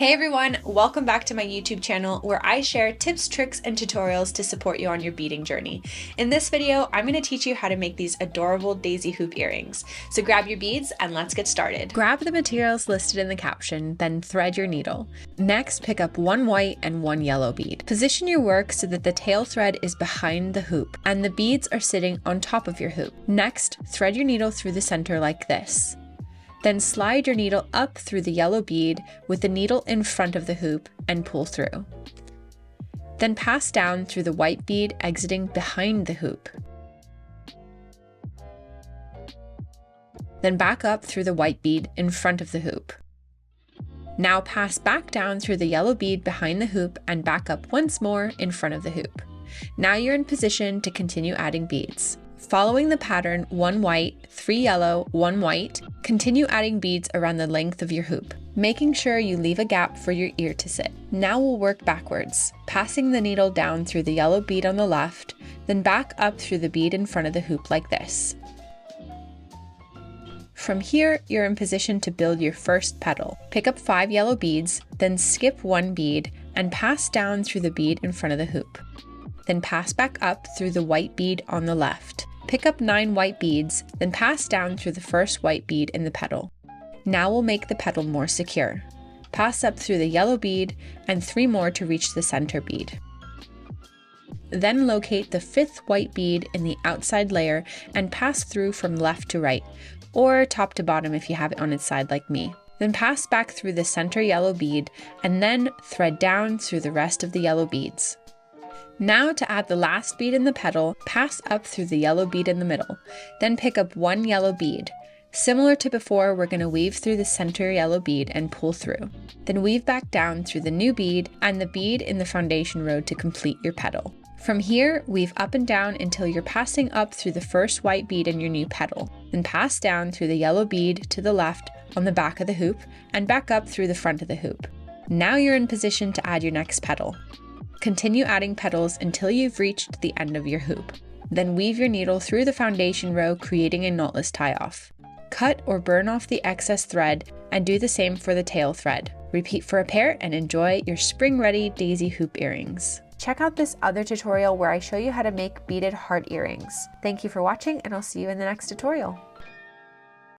Hey everyone, welcome back to my YouTube channel where I share tips, tricks, and tutorials to support you on your beading journey. In this video, I'm going to teach you how to make these adorable daisy hoop earrings. So grab your beads and let's get started. Grab the materials listed in the caption, then thread your needle. Next, pick up one white and one yellow bead. Position your work so that the tail thread is behind the hoop and the beads are sitting on top of your hoop. Next, thread your needle through the center like this. Then slide your needle up through the yellow bead with the needle in front of the hoop and pull through. Then pass down through the white bead exiting behind the hoop. Then back up through the white bead in front of the hoop. Now pass back down through the yellow bead behind the hoop and back up once more in front of the hoop. Now you're in position to continue adding beads. Following the pattern 1 white, 3 yellow, 1 white, continue adding beads around the length of your hoop, making sure you leave a gap for your ear to sit. Now we'll work backwards, passing the needle down through the yellow bead on the left, then back up through the bead in front of the hoop like this. From here, you're in position to build your first petal. Pick up 5 yellow beads, then skip 1 bead and pass down through the bead in front of the hoop. Then pass back up through the white bead on the left. Pick up 9 white beads, then pass down through the first white bead in the petal. Now we'll make the petal more secure. Pass up through the yellow bead and 3 more to reach the center bead. Then locate the 5th white bead in the outside layer and pass through from left to right, or top to bottom if you have it on its side like me. Then pass back through the center yellow bead and then thread down through the rest of the yellow beads. Now to add the last bead in the petal, pass up through the yellow bead in the middle, then pick up 1 yellow bead. Similar to before, we're going to weave through the center yellow bead and pull through. Then weave back down through the new bead and the bead in the foundation row to complete your petal. From here, weave up and down until you're passing up through the first white bead in your new petal. Then pass down through the yellow bead to the left on the back of the hoop and back up through the front of the hoop. Now you're in position to add your next petal. Continue adding petals until you've reached the end of your hoop. Then weave your needle through the foundation row, creating a knotless tie-off. Cut or burn off the excess thread and do the same for the tail thread. Repeat for a pair and enjoy your spring-ready daisy hoop earrings. Check out this other tutorial where I show you how to make beaded heart earrings. Thank you for watching and I'll see you in the next tutorial.